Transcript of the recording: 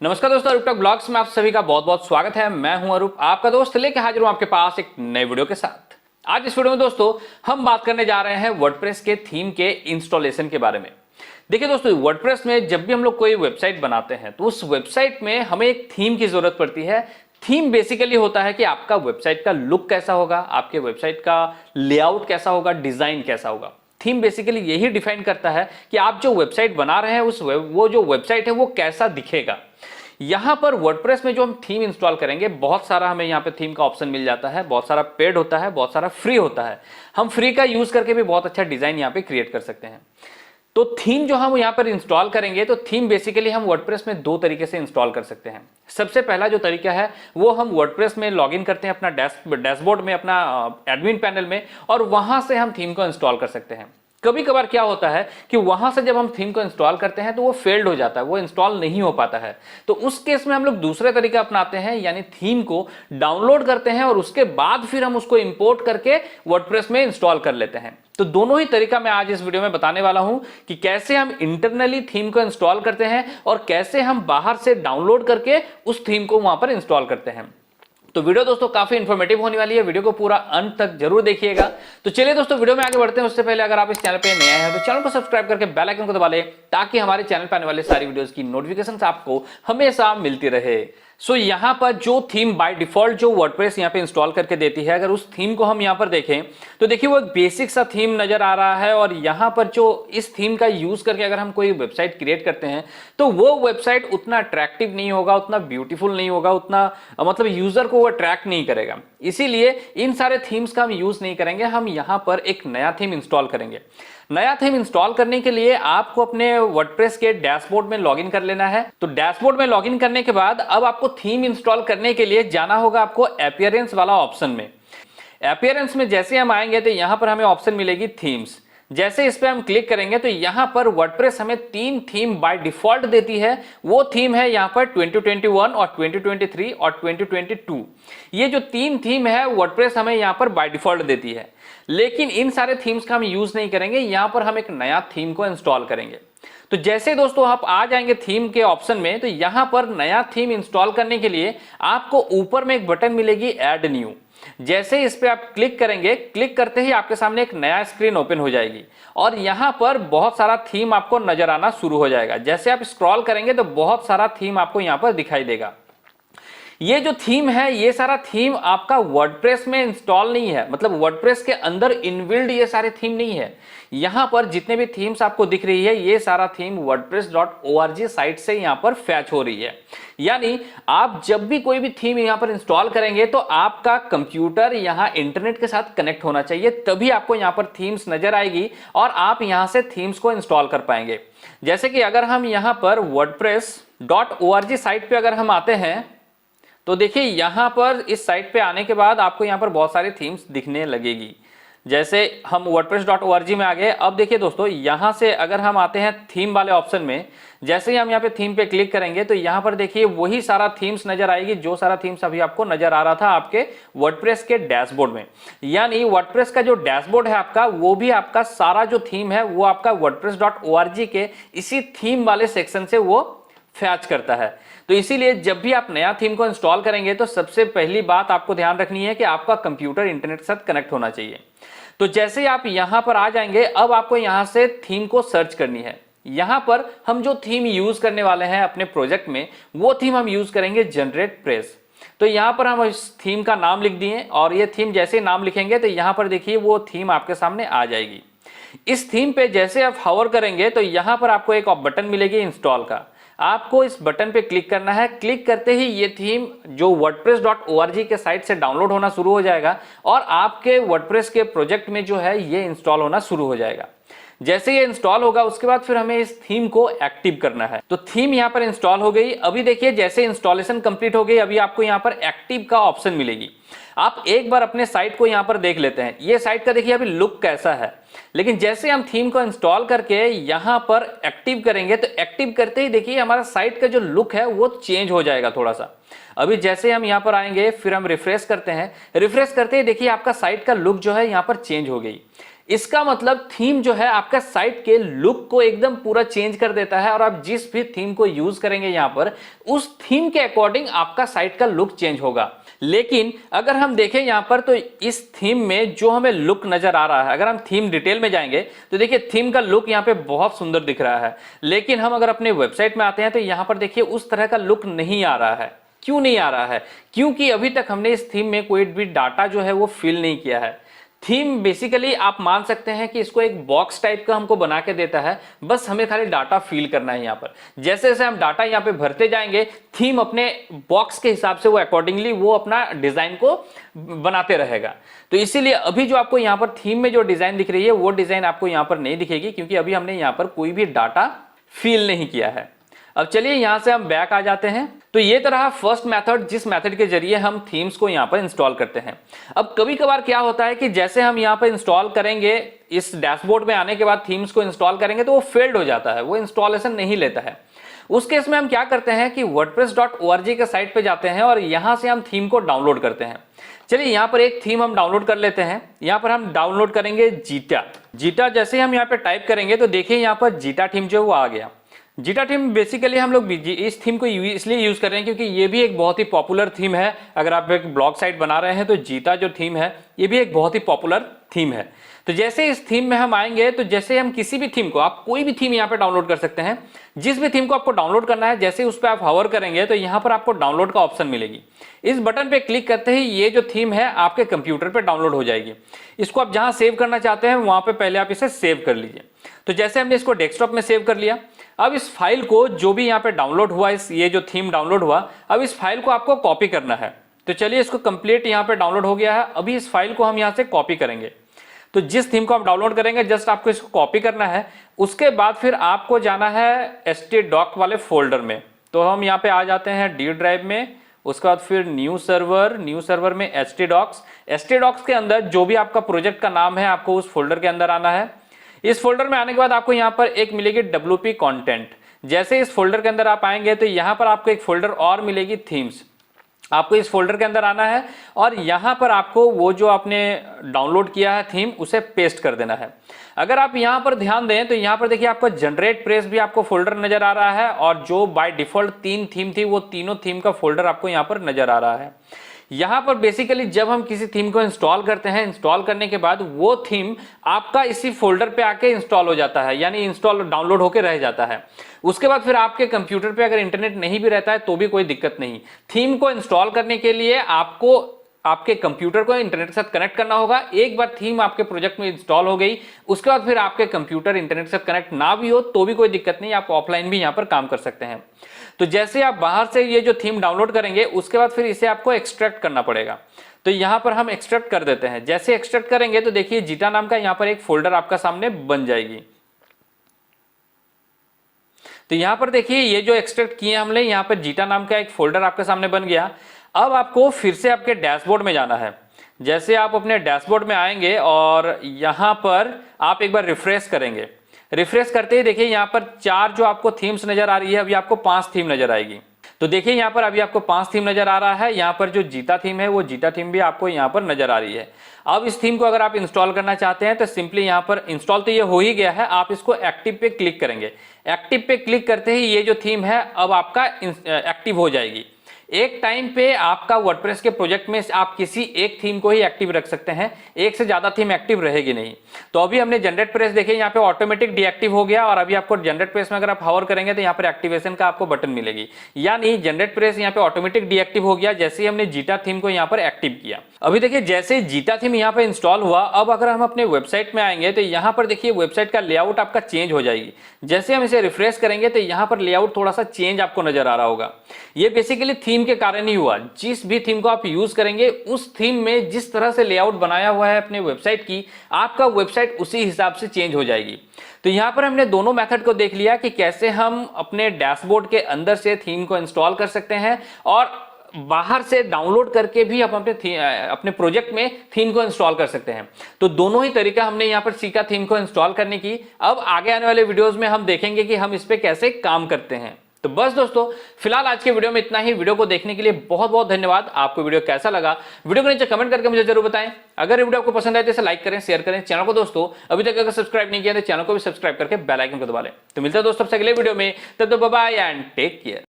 नमस्कार दोस्तों, अरूप take blogs में आप सभी का बहुत बहुत स्वागत है। मैं हूं अरूप, आपका दोस्त लेके हाजिर हूं आपके पास एक नए वीडियो के साथ। आज इस वीडियो में दोस्तों हम बात करने जा रहे हैं वर्डप्रेस के थीम के इंस्टॉलेशन के बारे में। देखिए दोस्तों, वर्डप्रेस में जब भी हम लोग कोई वेबसाइट बनाते हैं तो उस वेबसाइट में हमें एक थीम की जरूरत पड़ती है। थीम बेसिकली होता है कि आपका वेबसाइट का लुक कैसा होगा, आपके वेबसाइट का लेआउट कैसा होगा, डिजाइन कैसा होगा। थीम बेसिकली यही डिफाइन करता है कि आप जो वेबसाइट बना रहे हैं वो जो वेबसाइट है वो कैसा दिखेगा। यहां पर वर्डप्रेस में जो हम थीम इंस्टॉल करेंगे, बहुत सारा हमें यहां पे थीम का ऑप्शन मिल जाता है। बहुत सारा पेड होता है, बहुत सारा फ्री होता है। हम फ्री का यूज करके भी बहुत अच्छा डिजाइन यहां पे क्रिएट कर सकते हैं। तो थीम जो हम यहां पर इंस्टॉल करेंगे, तो थीम बेसिकली हम वर्डप्रेस में दो तरीके से इंस्टॉल कर सकते हैं। सबसे पहला जो तरीका है वो हम वर्डप्रेस में लॉगिन करते हैं अपना डैशबोर्ड में, अपना एडमिन पैनल में, और वहां से हम थीम को इंस्टॉल कर सकते हैं। कभी कभार क्या होता है कि वहां से जब हम थीम को इंस्टॉल करते हैं तो वो फेल्ड हो जाता है, वो इंस्टॉल नहीं हो पाता है। तो उस केस में हम लोग दूसरे तरीका अपनाते हैं, यानी थीम को डाउनलोड करते हैं और उसके बाद फिर हम उसको इंपोर्ट करके वर्डप्रेस में इंस्टॉल कर लेते हैं। तो दोनों ही तरीका मैं आज इस वीडियो में बताने वाला हूं कि कैसे हम इंटरनली थीम को इंस्टॉल करते हैं और कैसे हम बाहर से डाउनलोड करके उस थीम को वहां पर इंस्टॉल करते हैं। तो वीडियो दोस्तों काफी इंफॉर्मेटिव होने वाली है, वीडियो को पूरा अंत तक जरूर देखिएगा। तो चलिए दोस्तों वीडियो में आगे बढ़ते हैं। उससे पहले अगर आप इस चैनल पे नए हैं तो चैनल को सब्सक्राइब करके बेल आइकन को दबा लें, ताकि हमारे चैनल पर आने वाले सारी वीडियोस की नोटिफिकेशंस आपको हमेशा मिलती रहे। सो यहाँ पर जो थीम बाय डिफॉल्ट जो वर्डप्रेस यहाँ पे इंस्टॉल करके देती है, अगर उस थीम को हम यहाँ पर देखें तो देखिए वो एक बेसिक सा थीम नजर आ रहा है। और यहाँ पर जो इस थीम का यूज करके अगर हम कोई वेबसाइट क्रिएट करते हैं तो वो वेबसाइट उतना अट्रैक्टिव नहीं होगा, उतना ब्यूटीफुल नहीं होगा, उतना मतलब यूजर को वो अट्रैक्ट नहीं करेगा। इसीलिए इन सारे थीम्स का हम यूज नहीं करेंगे, हम यहाँ पर एक नया थीम इंस्टॉल करेंगे। नया थीम इंस्टॉल करने के लिए आपको अपने वर्डप्रेस के डैशबोर्ड में लॉगिन कर लेना है। तो डैशबोर्ड में लॉगिन करने के बाद अब आपको थीम इंस्टॉल करने के लिए जाना होगा आपको अपीयरेंस वाला ऑप्शन में। अपीयरेंस में जैसे हम आएंगे तो यहां पर हमें ऑप्शन मिलेगी थीम्स। जैसे इस पे हम क्लिक करेंगे तो यहां पर वर्डप्रेस हमें तीन थीम बाय डिफॉल्ट देती है। वो थीम है यहां पर 2021 और 2023 और 2022। ये जो तीन थीम है वर्डप्रेस हमें यहां पर बाय डिफॉल्ट देती है। लेकिन इन सारे थीम्स का हम यूज नहीं करेंगे, यहां पर हम एक नया थीम को इंस्टॉल करेंगे। तो जैसे दोस्तों आप आ जाएंगे थीम के ऑप्शन में, तो यहां पर नया थीम इंस्टॉल करने के लिए आपको ऊपर में एक बटन मिलेगी ऐड न्यू। जैसे इस पे आप क्लिक करेंगे, क्लिक करते ही आपके सामने एक नया स्क्रीन ओपन हो जाएगी और यहां पर बहुत सारा थीम आपको नजर आना शुरू हो जाएगा। जैसे आप स्क्रॉल करेंगे तो बहुत सारा थीम आपको यहां पर दिखाई देगा। ये जो थीम है, ये सारा थीम आपका वर्डप्रेस में इंस्टॉल नहीं है, मतलब वर्डप्रेस के अंदर इनबिल्ड ये सारे थीम नहीं है। यहां पर जितने भी थीम्स आपको दिख रही है, ये सारा थीम wordpress.org साइट से यहां पर फैच हो रही है। यानी आप जब भी कोई भी थीम यहां पर इंस्टॉल करेंगे तो आपका कंप्यूटर यहां इंटरनेट के साथ कनेक्ट होना चाहिए, तभी आपको यहां पर थीम्स नजर आएगी और आप यहां से थीम्स को इंस्टॉल कर पाएंगे। जैसे कि अगर हम यहां पर wordpress.org साइट पे अगर हम आते हैं तो देखिए यहां पर इस साइट पे आने के बाद आपको यहां पर बहुत सारी थीम्स दिखने लगेगी। जैसे हम wordpress.org में आ गए। अब देखिए दोस्तों, यहां से अगर हम आते हैं थीम वाले ऑप्शन में, जैसे ही हम यहां पे थीम पे क्लिक करेंगे तो यहां पर देखिए वही सारा थीम्स नजर आएगी, जो सारा थीम्स अभी आपको नजर आ रहा था आपके वर्डप्रेस के डैशबोर्ड में। यानी वर्डप्रेस का जो डैशबोर्ड है आपका, वो भी आपका सारा जो थीम है वो आपका wordpress.org के इसी थीम वाले सेक्शन से वो फैच करता है। तो इसीलिए जब भी आप नया थीम को इंस्टॉल करेंगे तो सबसे पहली बात आपको ध्यान रखनी है कि आपका कंप्यूटर इंटरनेट के साथ कनेक्ट होना चाहिए। तो जैसे आप यहां पर आ जाएंगे, अब आपको यहां से थीम को सर्च करनी है। यहां पर हम जो थीम यूज करने वाले हैं अपने प्रोजेक्ट में, वो थीम हम यूज करेंगे जनरेट प्रेस। तो यहां पर हम इस थीम का नाम लिख दिए और ये थीम जैसे ही नाम लिखेंगे तो यहां पर देखिए वो थीम आपके सामने आ जाएगी। इस थीम पे जैसे आप हावर करेंगे तो यहां पर आपको एक बटन मिलेगी इंस्टॉल का। आपको इस बटन पे क्लिक करना है। क्लिक करते ही ये थीम जो wordpress.org के साइट से डाउनलोड होना शुरू हो जाएगा और आपके वर्डप्रेस के प्रोजेक्ट में जो है ये इंस्टॉल होना शुरू हो जाएगा। जैसे ये इंस्टॉल होगा उसके बाद फिर हमें इस थीम को एक्टिव करना है। तो थीम यहां पर इंस्टॉल हो गई। अभी देखिए जैसे इंस्टॉलेशन कंप्लीट हो गई, अभी आपको यहां पर एक्टिव का ऑप्शन मिलेगी। आप एक बार अपने साइट को यहां पर देख लेते हैं, ये साइट का देखिए अभी लुक कैसा है। लेकिन जैसे हम थीम को इंस्टॉल करके यहां पर एक्टिव करेंगे तो एक्टिव करते ही देखिए हमारा साइट का जो लुक है वो चेंज हो जाएगा थोड़ा सा। अभी जैसे हम यहां पर आएंगे, फिर हम रिफ्रेश करते हैं। रिफ्रेश करते ही देखिए आपका साइट का लुक जो है यहां पर चेंज हो गई। इसका मतलब थीम जो है आपका साइट के लुक को एकदम पूरा चेंज कर देता है और आप जिस भी थीम को यूज करेंगे यहां पर उस थीम के अकॉर्डिंग आपका साइट का लुक चेंज होगा। लेकिन अगर हम देखें यहां पर तो इस थीम में जो हमें लुक नजर आ रहा है, अगर हम थीम डिटेल में जाएंगे तो देखिए थीम का लुक यहां पे बहुत सुंदर दिख रहा है। लेकिन हम अगर अपने वेबसाइट में आते हैं तो यहां पर देखिए उस तरह का लुक नहीं आ रहा है। क्यों नहीं आ रहा है? क्योंकि अभी तक हमने इस थीम में कोई भी डाटा जो है वो फिल नहीं किया है। थीम बेसिकली आप मान सकते हैं कि इसको एक बॉक्स टाइप का हमको बना के देता है, बस हमें खाली डाटा फिल करना है। यहाँ पर जैसे जैसे हम डाटा यहाँ पे भरते जाएंगे थीम अपने बॉक्स के हिसाब से वो अकॉर्डिंगली वो अपना डिजाइन को बनाते रहेगा। तो इसीलिए अभी जो आपको यहाँ पर थीम में जो डिजाइन दिख रही है वो डिजाइन आपको यहाँ पर नहीं दिखेगी, क्योंकि अभी हमने यहाँ पर कोई भी डाटा फिल नहीं किया है। अब चलिए यहां से हम बैक आ जाते हैं। तो ये तरह फर्स्ट मेथड, जिस मेथड के जरिए हम थीम्स को यहां पर इंस्टॉल करते हैं। अब कभी कभार क्या होता है कि जैसे हम यहां पर इंस्टॉल करेंगे, इस डैशबोर्ड में आने के बाद थीम्स को इंस्टॉल करेंगे तो वो फेल्ड हो जाता है, वो इंस्टॉलेशन नहीं लेता है। उस केस में हम क्या करते हैं कि wordpress.org के साइट पे जाते हैं और यहां से हम थीम को डाउनलोड करते हैं। चलिए यहां पर एक थीम हम डाउनलोड कर लेते हैं। यहां पर हम डाउनलोड करेंगे जीटा। जैसे हम यहां पे टाइप करेंगे तो देखिए यहां पर जीटा थीम जो वो आ गया। जीटा थीम बेसिकली हम लोग इस थीम को इसलिए यूज कर रहे हैं क्योंकि ये भी एक बहुत ही पॉपुलर थीम है। अगर आप एक ब्लॉग साइट बना रहे हैं तो जीटा जो थीम है ये भी एक बहुत ही पॉपुलर थीम है। तो जैसे इस थीम में हम आएंगे तो जैसे हम किसी भी थीम को, आप कोई भी थीम यहाँ पे डाउनलोड कर सकते हैं। जिस भी थीम को आपको डाउनलोड करना है, जैसे उस पर आप हवर करेंगे तो यहाँ पर आपको डाउनलोड का ऑप्शन मिलेगी। इस बटन पे क्लिक करते ही ये जो थीम है आपके कंप्यूटर पे डाउनलोड हो जाएगी। इसको आप जहां सेव करना चाहते हैं वहां पे पहले आप इसे सेव कर लीजिए। तो जैसे हमने इसको डेस्कटॉप में सेव कर लिया, अब इस फाइल को जो भी यहाँ पे डाउनलोड हुआ, ये जो थीम डाउनलोड हुआ, अब इस फाइल को आपको कॉपी करना है। तो चलिए इसको कंप्लीट यहाँ पे डाउनलोड हो गया है। अभी इस फाइल को हम यहाँ से कॉपी करेंगे। तो जिस थीम को आप डाउनलोड करेंगे जस्ट आपको इसको कॉपी करना है। उसके बाद फिर आपको जाना है htdoc वाले फोल्डर में। तो हम यहाँ पे आ जाते हैं डी ड्राइव में, उसके बाद फिर न्यू सर्वर में htdocs के अंदर जो भी आपका प्रोजेक्ट का नाम है आपको उस फोल्डर के अंदर आना है। इस फोल्डर में आने के बाद आपको यहाँ पर एक मिलेगी WP कंटेंट। जैसे इस फोल्डर के अंदर आप आएंगे तो यहाँ पर आपको एक फोल्डर और मिलेगी थीम्स। आपको इस फोल्डर के अंदर आना है और यहाँ पर आपको वो जो आपने डाउनलोड किया है थीम उसे पेस्ट कर देना है। अगर आप यहाँ पर ध्यान दें तो यहाँ पर देखिए आपको जनरेट प्रेस भी आपको फोल्डर नजर आ रहा है और जो बाय डिफॉल्ट 3 थीम थी वो तीनों थीम का फोल्डर आपको यहाँ पर नजर आ रहा है। यहाँ पर बेसिकली जब हम किसी थीम को इंस्टॉल करते हैं, इंस्टॉल करने के बाद वो थीम आपका इसी फोल्डर पे आके इंस्टॉल हो जाता है, यानी इंस्टॉल डाउनलोड होके रह जाता है। उसके बाद फिर आपके कंप्यूटर पे अगर इंटरनेट नहीं भी रहता है तो भी कोई दिक्कत नहीं। थीम को इंस्टॉल करने के लिए आपको आपके कंप्यूटर को इंटरनेट के साथ कनेक्ट करना होगा। एक बार थीम आपके प्रोजेक्ट में इंस्टॉल हो गई, उसके बाद फिर आपके कंप्यूटर इंटरनेट से कनेक्ट ना भी हो तो भी कोई दिक्कत नहीं, आप ऑफलाइन भी यहाँ पर काम कर सकते हैं। तो जैसे आप बाहर से ये जो थीम डाउनलोड करेंगे उसके बाद फिर इसे आपको एक्सट्रैक्ट करना पड़ेगा। तो यहाँ पर हम एक्सट्रैक्ट कर देते हैं। जैसे एक्सट्रैक्ट करेंगे तो देखिए जीटा नाम का यहाँ पर एक फोल्डर आपका सामने बन जाएगी। तो यहाँ पर देखिए ये जो एक्सट्रैक्ट किए हमने, यहाँ पर जीटा नाम का एक फोल्डर आपके सामने बन गया। अब आपको फिर से आपके डैशबोर्ड में जाना है। जैसे आप अपने डैशबोर्ड में आएंगे और यहाँ पर आप एक बार रिफ्रेश करेंगे। रिफ्रेश करते ही देखिए यहाँ पर 4 जो आपको थीम्स नजर आ रही है, अभी आपको 5 थीम नजर आएगी। तो देखिए यहाँ पर अभी आपको 5 थीम नजर आ रहा है। यहाँ पर जो जीटा थीम है वो जीटा थीम भी आपको यहाँ पर नजर आ रही है। अब इस थीम को अगर आप इंस्टॉल करना चाहते हैं तो सिंपली यहाँ पर इंस्टॉल तो ये हो ही गया है, आप इसको एक्टिव पे क्लिक करेंगे। एक्टिव पे क्लिक करते ही ये जो थीम है अब आपका एक्टिव हो जाएगी। एक टाइम पे आपका वर्डप्रेस के प्रोजेक्ट में आप किसी एक थीम को ही एक्टिव रख सकते हैं, एक से ज्यादा थीम एक्टिव रहेगी नहीं। तो अभी हमने जनरेट प्रेस देखे, यहाँ पे ऑटोमेटिक डीएक्टिव हो गया और अभी आपको जनरेट प्रेस में अगर आप हवर करेंगे तो यहाँ पर एक्टिवेशन का आपको बटन मिलेगी, यानी जनरेट प्रेस यहाँ पे ऑटोमेटिक डीएक्टिव हो गया जैसे ही हमने जीटा थीम को यहाँ पर एक्टिव किया। अभी देखिए जैसे जीटा थीम यहाँ पे इंस्टॉल हुआ, अब अगर हम अपने वेबसाइट में आएंगे तो यहाँ पर देखिए वेबसाइट का लेआउट आपका चेंज हो जाएगी। जैसे हम इसे रिफ्रेश करेंगे तो यहाँ पर लेआउट थोड़ा सा चेंज आपको नजर आ रहा होगा। ये बेसिकली थीम के कारण ही हुआ। जिस भी थीम को आप यूज करेंगे उस थीम में जिस तरह से लेआउट बनाया हुआ है अपने वेबसाइट की, आपका वेबसाइट उसी हिसाब से चेंज हो जाएगी। तो यहाँ पर हमने दोनों मेथड को देख लिया कि कैसे हम अपने डैशबोर्ड के अंदर से थीम को इंस्टॉल कर सकते हैं और बाहर से डाउनलोड करके भी आप अपने प्रोजेक्ट में थीम को इंस्टॉल कर सकते हैं। तो दोनों ही तरीका हमने यहाँ पर सीखा थीम को इंस्टॉल करने की। अब आगे आने वाले वीडियोस में हम देखेंगे कि हम इस पे कैसे काम करते हैं। तो बस दोस्तों, फिलहाल आज के वीडियो में इतना ही। वीडियो को देखने के लिए बहुत बहुत धन्यवाद। आपको वीडियो कैसा लगा, वीडियो के नीचे कमेंट करके मुझे जरूर बताएं। अगर वीडियो आपको पसंद आए तो इसे लाइक करें, शेयर करें। चैनल को दोस्तों अभी तक अगर सब्सक्राइब नहीं किया तो चैनल को भी सब्सक्राइब करके बेल आइकन को दबा लें। तो मिलता है दोस्तों सबसे अगले वीडियो में, तब तक bye bye and take care.